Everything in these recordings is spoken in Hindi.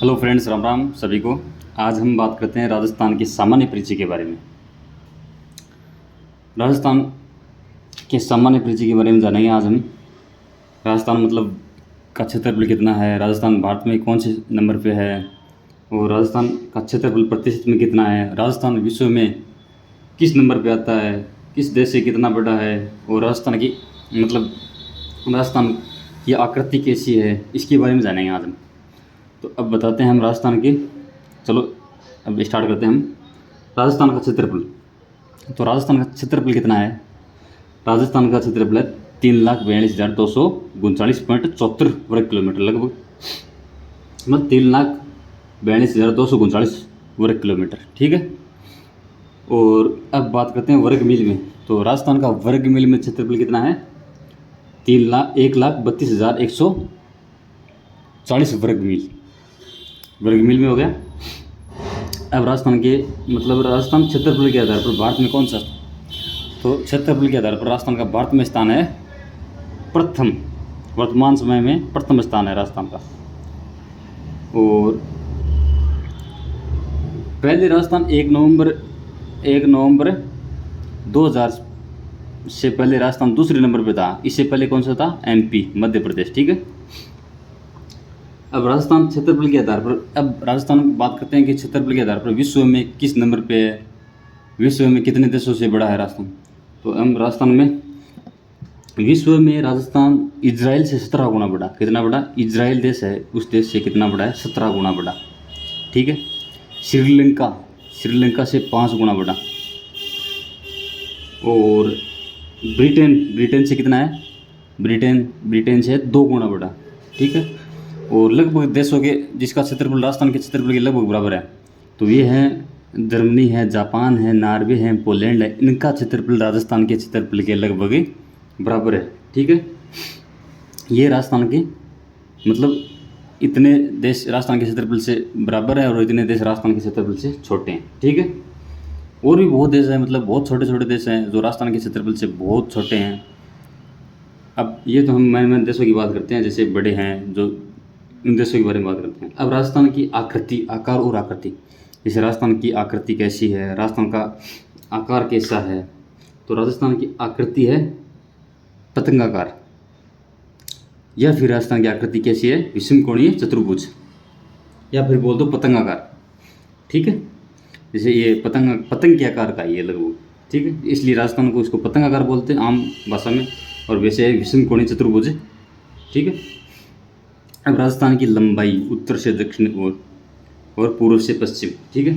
हेलो फ्रेंड्स, राम राम सभी को। आज हम बात करते हैं राजस्थान की सामान्य परिचय के बारे में। राजस्थान के सामान्य परिचय के बारे में जानेंगे आज हम। राजस्थान मतलब का क्षेत्रफल कितना है, राजस्थान भारत में कौन से नंबर पे है, और राजस्थान का क्षेत्रफल प्रतिशत में कितना है, राजस्थान विश्व में किस नंबर पे आता है, किस देश से कितना बड़ा है, और राजस्थान की मतलब राजस्थान की आकृति कैसी है, इसके बारे में जानेंगे आज हम। तो अब बताते हैं हम राजस्थान के। चलो अब स्टार्ट करते हैं हम। राजस्थान का क्षेत्रफल। तो राजस्थान का क्षेत्रफल कितना है? राजस्थान का क्षेत्रफल है 3,42,239.74 वर्ग किलोमीटर लगभग, मतलब 3,42,239 वर्ग किलोमीटर। ठीक है। और अब बात करते हैं वर्ग मील में। तो राजस्थान का वर्ग मील में क्षेत्रफल कितना है? 1,32,140 वर्ग मील में हो गया। अब राजस्थान के मतलब राजस्थान क्षेत्रफल के आधार पर भारत में कौन सा, तो क्षेत्रफल के आधार पर राजस्थान का भारत में स्थान है प्रथम, वर्तमान समय में प्रथम स्थान है राजस्थान का। और पहले राजस्थान 1 नवंबर 2000 से पहले राजस्थान दूसरे नंबर पे था। इससे पहले कौन सा था? एमपी, मध्य प्रदेश। ठीक है। अब राजस्थान क्षेत्रफल के आधार पर, अब राजस्थान बात करते हैं कि क्षेत्रफल के आधार पर विश्व में किस नंबर पे है, विश्व में कितने देशों से बड़ा है राजस्थान। तो हम राजस्थान में विश्व में राजस्थान इजराइल से 17 गुना बड़ा। कितना बड़ा? इजराइल देश है, उस देश से कितना बड़ा है? 17 गुना बड़ा। ठीक है। श्रीलंका से 5 गुना बड़ा। और ब्रिटेन से कितना है? ब्रिटेन से 2 गुना बड़ा। ठीक है। और लगभग देशों के जिसका क्षेत्रफल राजस्थान के क्षेत्रफल के लगभग बराबर है, तो ये हैं जर्मनी है, जापान है, नॉर्वे है, पोलैंड है। इनका क्षेत्रफल राजस्थान के क्षेत्रफल के लगभग बराबर है। ठीक है। ये राजस्थान के मतलब इतने देश राजस्थान के क्षेत्रफल से बराबर है, और इतने देश राजस्थान के क्षेत्रफल से छोटे हैं। ठीक है। और भी बहुत देश हैं, मतलब बहुत छोटे छोटे देश हैं जो राजस्थान के क्षेत्रफल से बहुत छोटे हैं। अब ये तो हम मेन देशों की बात करते हैं, जैसे बड़े हैं जो इन देशों के बारे में बात करते हैं। अब राजस्थान की आकृति, आकार और आकृति। जैसे राजस्थान की आकृति कैसी है, राजस्थान का आकार कैसा है। तो राजस्थान की आकृति है पतंगाकार, या फिर राजस्थान की आकृति कैसी है? विषमकोणीय चतुर्भुज, या फिर बोल दो पतंगाकार। ठीक है। जैसे ये पतंग के आकार का ये लगभग। ठीक है। इसलिए राजस्थान को इसको पतंगाकार बोलते हैं आम भाषा में, और वैसे है विषमकोणीय चतुर्भुज। ठीक है। अब राजस्थान की लंबाई उत्तर से दक्षिण और पूर्व से पश्चिम। ठीक है।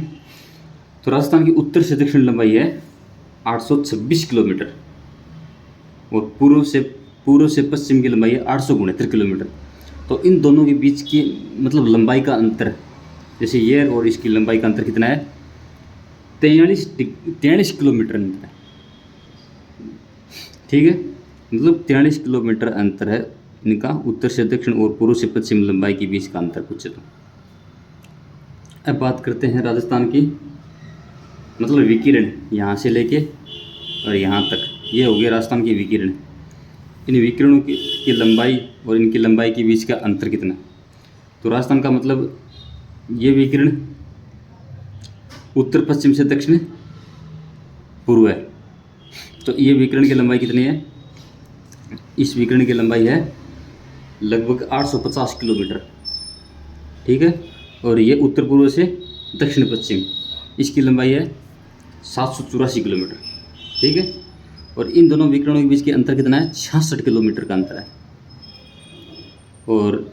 तो राजस्थान की उत्तर से दक्षिण लंबाई है 826 किलोमीटर, और पूर्व से पश्चिम की लंबाई है 869 किलोमीटर। तो इन दोनों के बीच की मतलब लंबाई का अंतर, जैसे ये और इसकी लंबाई का अंतर कितना है? 43 किलोमीटर अंतर है। ठीक है। मतलब 43 किलोमीटर अंतर है इनका, उत्तर से दक्षिण और पूर्व से पश्चिम लंबाई के बीच का अंतर पूछे तो। अब बात करते हैं राजस्थान की मतलब विकिरण, यहाँ से लेके और यहाँ तक, ये हो गया राजस्थान की विकिरण। इन विकिरणों की लंबाई और इनकी लंबाई के बीच का अंतर कितना। तो राजस्थान का मतलब ये विकिरण उत्तर पश्चिम से दक्षिण पूर्व है। तो ये विकिरण की लंबाई कितनी है? इस विकिरण की लंबाई है लगभग 850 किलोमीटर। ठीक है। और ये उत्तर पूर्व से दक्षिण पश्चिम, इसकी लंबाई है 784 किलोमीटर। ठीक है। और इन दोनों विकिरणों के बीच के अंतर कितना है? 66 किलोमीटर का अंतर है। और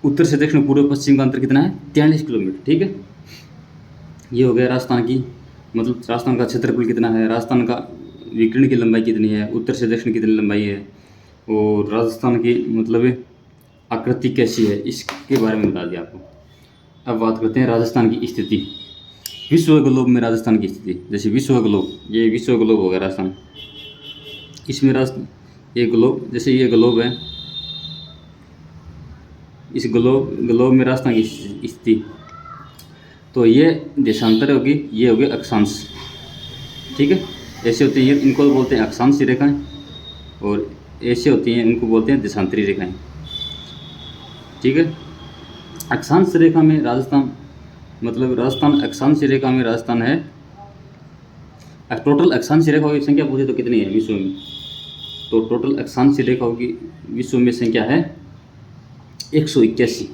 उत्तर से दक्षिण पूर्व पश्चिम का अंतर कितना है? 43 किलोमीटर। ठीक है। ये हो गया राजस्थान की मतलब राजस्थान का क्षेत्रफल कितना है, राजस्थान का विकिरण की लंबाई कितनी है, उत्तर से दक्षिण कितनी लंबाई है, और राजस्थान की मतलब आकृति कैसी है, इसके बारे में बता दिया आपको। अब बात करते हैं राजस्थान की स्थिति, विश्व ग्लोब में राजस्थान की स्थिति। जैसे विश्व ग्लोब, ये विश्व ग्लोब हो गया राजस्थान। इसमें ये ग्लोब, जैसे ये ग्लोब है, इस ग्लोब में राजस्थान की स्थिति। तो ये देशांतर होगी, ये होगी अक्षांश। ठीक है। ऐसे होती है, इनको बोलते हैं अक्षांशीय रेखाएं, और ऐसे होती हैं इनको बोलते हैं देशांतरी रेखाएं। ठीक है। अक्षांश रेखा में राजस्थान, मतलब राजस्थान अक्षांश रेखा में राजस्थान है। टोटल अक्षांश रेखाओं की संख्या पूछे तो कितनी है विश्व में, तो टोटल अक्षांश रेखाओं की विश्व में संख्या है 181।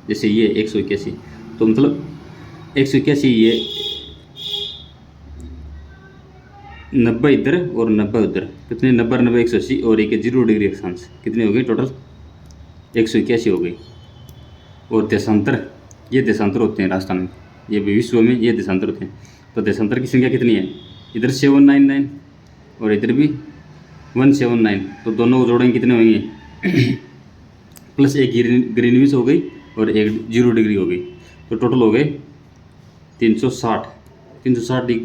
जैसे ये 181, तो मतलब 181, ये 90 इधर और 90 उधर, कितने 90 90 180 और एक 0 डिग्री अक्षांश, कितनी हो गई टोटल 181 हो गई। और देशांतर, ये देशांतर होते हैं राजस्थान में, ये भी विश्व में ये देशांतर होते हैं। तो देशांतर की संख्या कितनी है, इधर 799 और इधर भी 179, तो दोनों को जोड़ेंगे कितने होंगे प्लस एक ग्रीनविच हो गई और एक 0 डिग्री हो गई, तो टोटल हो गए 360 डिग्री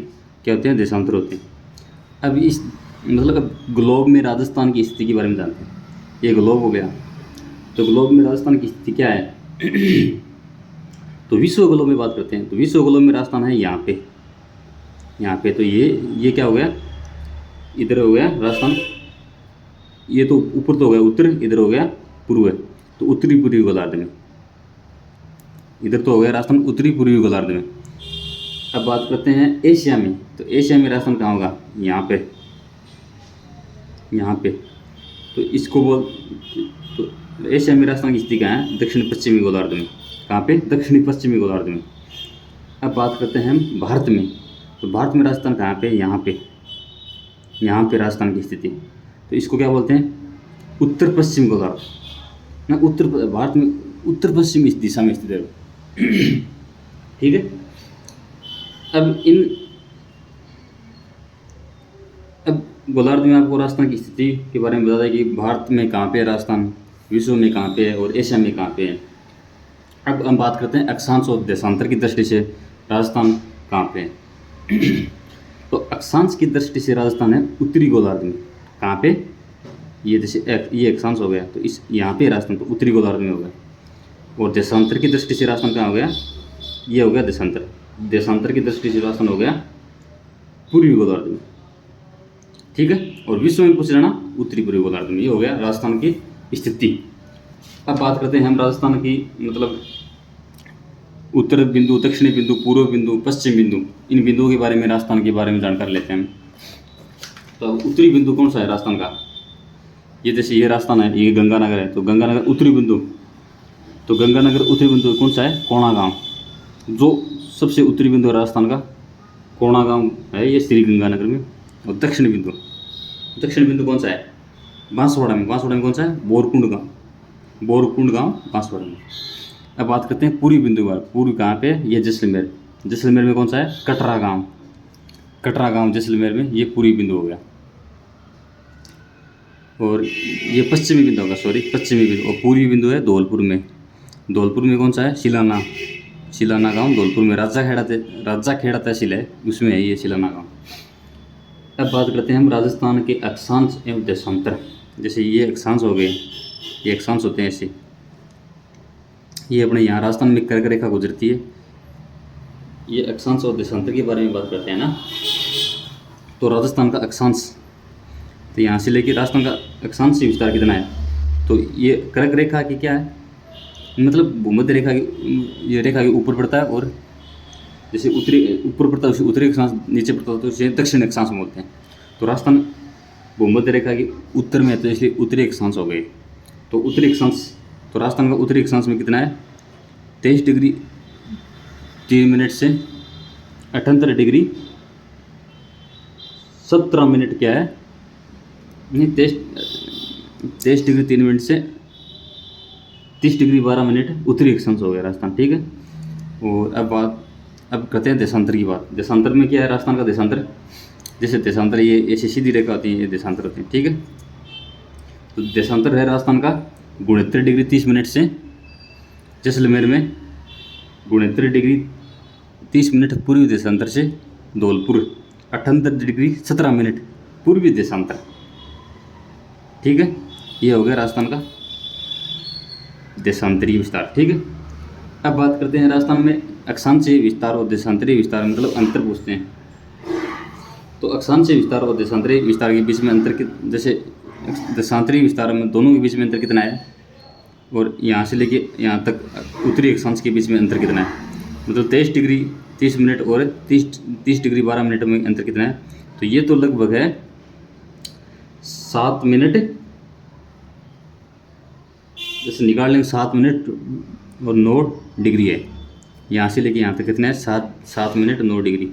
क्या होते हैं, देशांतर होते हैं। अब इस मतलब अब ग्लोब में राजस्थान की स्थिति के बारे में जानते हैं। ये ग्लोब हो गया, तो ग्लोब में राजस्थान की स्थिति क्या है तो विश्व ग्लोब में बात करते हैं। तो विश्व ग्लोब में राजस्थान है यहाँ पे, तो ये क्या हो गया, इधर हो गया राजस्थान, ये तो ऊपर तो हो गया उत्तर, इधर हो गया पूर्व, तो उत्तरी पूर्वी गोलार्ध में, इधर तो हो गया राजस्थान उत्तरी पूर्वी गोलार्ध में। अब बात करते हैं एशिया में, तो एशिया में राजस्थान कहाँ होगा, यहाँ पे, तो इसको तो एशिया में राजस्थान की स्थिति कहाँ है, दक्षिण पश्चिमी गोलार्ध में। कहाँ पे, दक्षिणी पश्चिमी गोलार्ध में। अब बात करते हैं हम भारत में, तो भारत में राजस्थान कहाँ पे, यहाँ पे राजस्थान की स्थिति, तो इसको क्या बोलते हैं, उत्तर पश्चिम गोलार्ध ना, भारत में उत्तर पश्चिम इस दिशा में स्थित है ठीक है। अब गोलार्ध में आपको राजस्थान की स्थिति के बारे में बता दें कि भारत में कहाँ पे है राजस्थान, विश्व में कहाँ पे है और एशिया में कहाँ पे है। अब हम बात करते हैं अक्षांश और देशांतर की दृष्टि से राजस्थान कहाँ पे है तो अक्षांश की दृष्टि से राजस्थान है उत्तरी गोलार्ध में। कहाँ पे, ये जैसे ये अक्षांश हो गया, तो इस यहाँ पे राजस्थान तो उत्तरी गोलार्ध में हो गया। और देशांतर की दृष्टि से राजस्थान कहाँ हो गया, ये हो गया देशांतर की दृष्टि से राजस्थान हो गया पूर्वी गोलार्ध में, ठीक है। और विश्व में पूछ लेना उत्तरी पूर्वी गोलार्ध में, ये हो गया राजस्थान की स्थिति। अब बात करते हैं हम राजस्थान की, मतलब उत्तर बिंदु, दक्षिणी बिंदु, पूर्व बिंदु, पश्चिम बिंदु, इन बिंदुओं के बारे में, राजस्थान के बारे में जानकारी लेते हैं। तो उत्तरी बिंदु कौन सा है राजस्थान का, ये जैसे ये राजस्थान है, ये गंगानगर है, तो गंगानगर उत्तरी बिंदु, तो गंगानगर उत्तरी बिंदु कौन सा है, कोणागांव, जो सबसे उत्तरी बिंदु है राजस्थान का कोणागांव है, ये श्री गंगानगर में। और दक्षिण बिंदु कौन सा है, बांसवाड़ा में कौन सा है, बोरकुंड गांव बांसवाड़ा में। अब बात करते हैं पूर्वी बिंदु पर, पूर्व कहाँ पे, ये जैसलमेर में कौन सा है, कटरा गांव जैसलमेर में, ये पूर्वी बिंदु हो गया। और ये पश्चिमी बिंदु होगा, पश्चिमी बिंदु। और पूर्वी बिंदु है धौलपुर में कौन सा है, शिलाना गांव धौलपुर में, राजा खेड़ा तहसील है उसमें है ये शिलाना गांव। अब बात करते हैं हम राजस्थान के अक्षांश एवं देशांतर। जैसे ये अक्षांश हो गए, ये अक्षांश होते हैं ऐसे, ये अपने यहाँ राजस्थान में कर्क रेखा गुजरती है। ये अक्षांश और देशांतर के बारे में बात करते हैं ना, तो राजस्थान का अक्षांश, तो यहाँ से लेकर राजस्थान का अक्षांश से विस्तार कितना है, तो ये कर्क रेखा की क्या है, मतलब भूमध्य रेखा की, ये रेखा के ऊपर पड़ता है, और जैसे ऊपर पड़ता है उसे उत्तरी अक्षांश, नीचे पड़ता है तो उसे दक्षिण अक्षांश बोलते हैं। तो राजस्थान भूमध्य रेखा के उत्तर में है, तो इसलिए उत्तरी अक्षांश हो गए। तो उत्तरी अक्षांश, तो राजस्थान का उत्तरी अक्षांश में कितना है, 23 डिग्री 3 मिनट से 78 डिग्री 17 मिनट क्या है, नहीं 23 डिग्री 3 मिनट से 30 डिग्री 12 मिनट उत्तरी अक्षांश हो गया राजस्थान, ठीक है। और अब करते हैं देशांतर की बात। देशांतर में क्या है राजस्थान का देशांतर, जैसे देशांतर ये ऐसी सीधी रेखा होती है, ये देशांतर होती है, ठीक है। तो देशांतर है राजस्थान का 69 डिग्री 30 मिनट से, जैसलमेर में 69 डिग्री 30 मिनट पूर्वी देशांतर से, धौलपुर 78 डिग्री 17 मिनट पूर्वी देशांतर, ठीक है। ये हो गया राजस्थान का देशांतरीय विस्तार, ठीक है। अब बात करते हैं राजस्थान में अक्षांशीय विस्तार और देशांतरीय विस्तार, मतलब अंतर पूछते हैं। तो अक्षांशीय विस्तार और देशांतरीय विस्तार के बीच में अंतर, जैसे देशांतरीय विस्तार में दोनों के बीच में अंतर कितना है, और यहाँ से लेके यहाँ तक उत्तरी अक्षांश के बीच में अंतर कितना है, मतलब 23 डिग्री 30 मिनट और 30 डिग्री 12 मिनट में अंतर कितना है। तो ये तो लगभग है 7 मिनट, जैसे निकाल लेंगे 7 मिनट और 9 डिग्री है। यहाँ से लेके यहाँ तक कितना है 7 मिनट 9 डिग्री,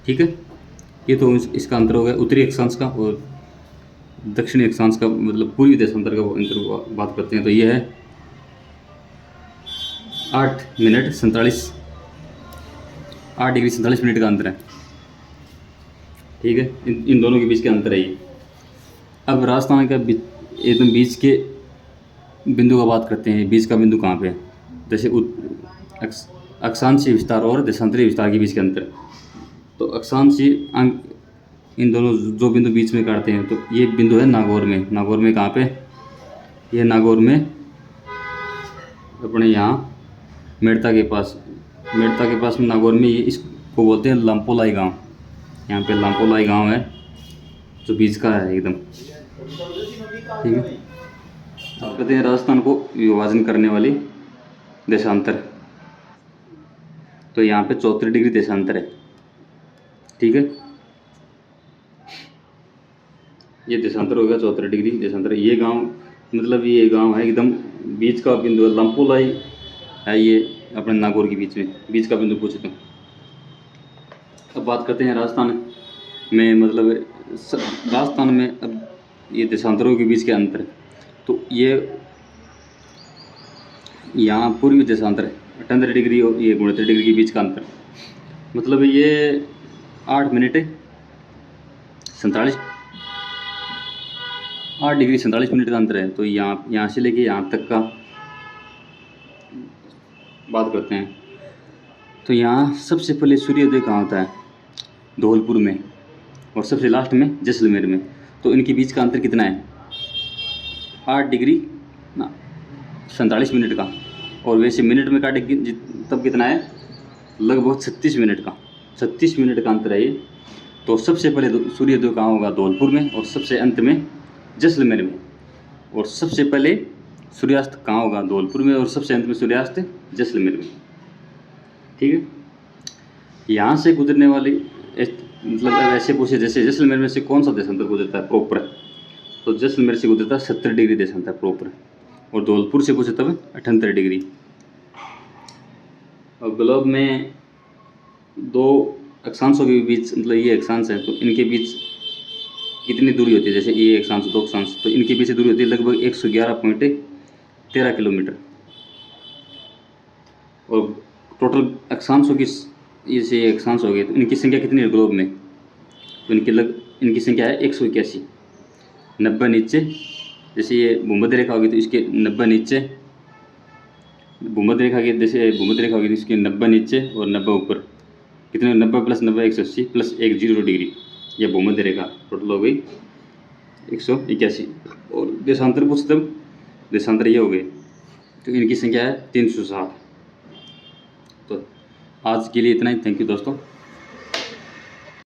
ठीक है। ये तो इसका अंतर हो गया उत्तरी अक्षांश का, और दक्षिणी अक्षांश का मतलब पूर्वी देशांतर का अंतर बात करते हैं तो ये है 8 डिग्री 47 मिनट का अंतर है, ठीक है। इन दोनों के बीच का अंतर है ये। अब राजस्थान का एकदम बीच के बिंदु का बात करते हैं। बीच का बिंदु कहाँ पे है, जैसे अक्षांशीय विस्तार और देशांतरीय विस्तार के बीच के अंतर। तो अक्षांशीय अंक इन दोनों जो बिंदु बीच में काटते हैं, तो ये बिंदु है नागौर में। नागौर में कहाँ पे, ये नागौर में अपने यहाँ मेड़ता के पास में नागौर में, ये इसको बोलते हैं लंपोलाई गांव। यहाँ पे लंपोलाई गांव है जो बीच का है एकदम, ठीक है। अब कहते हैं राजस्थान को विभाजन करने वाली देशांतर, तो यहाँ पे 74 डिग्री देशांतर है, ठीक है। ये देशांतर हो गया 74 डिग्री देशांतर। ये गांव मतलब ये गांव है एकदम बीच का बिंदु है, लंपोलाई है ये अपने नागौर के बीच का बिंदु पूछे तो। अब बात करते हैं राजस्थान में, मतलब राजस्थान में अब ये देशांतरों के बीच के अंतर। तो ये यहाँ पूर्वी देशांतर है 78 डिग्री और ये 69 डिग्री के बीच का अंतर, मतलब ये 8 डिग्री 47 मिनट का अंतर है। तो यहाँ से लेके यहाँ तक का बात करते हैं। तो यहाँ सबसे पहले सूर्योदय कहाँ होता है, धौलपुर में, और सबसे लास्ट में जैसलमेर में। तो इनके बीच का अंतर कितना है, 8 डिग्री 47 मिनट का। और वैसे मिनट में काटे तब कितना है, लगभग 36 मिनट का अंतर है ये। तो सबसे पहले सूर्योदय कहाँ होगा, धौलपुर में, और सबसे अंत में जैसलमेर में। और सबसे पहले सूर्यास्त कहाँ होगा, धौलपुर में, और सबसे अंत में सूर्यास्त जैसलमेर में, ठीक है। यहाँ से गुजरने वाली मतलब ऐसे पूछे जैसे जैसलमेर में से कौन सा देशांतर गुजरता है प्रॉपर, तो जैसलमेर से गुजरता है 70 डिग्री देशांतर प्रॉपर, और धौलपुर से पूछे तब 78 डिग्री। और ग्लोब में दो अक्षांशों के बीच, मतलब ये अक्षांश है तो इनके बीच कितनी दूरी होती है, जैसे ये अक्षांश दो अक्षांश, तो इनके बीच दूरी होती है लगभग 111.13 किलोमीटर। और टोटल अक्षांशों की जैसे ये अक्षांश हो गए तो इनकी संख्या कितनी है ग्लोब में, तो इनकी संख्या है 181। 90 नीचे, जैसे ये भूमध्य रेखा होगी तो इसके 90 नीचे, भूमध्य रेखा होगी तो इसके 90 नीचे और 90 ऊपर, कितने 90 + 90 180 + 1 0 डिग्री, ये भूमध्य रेखा टोटल हो गई 181। और देशांतर ये हो गए, तो इनकी संख्या है 360। तो आज के लिए इतना ही, थैंक यू दोस्तों।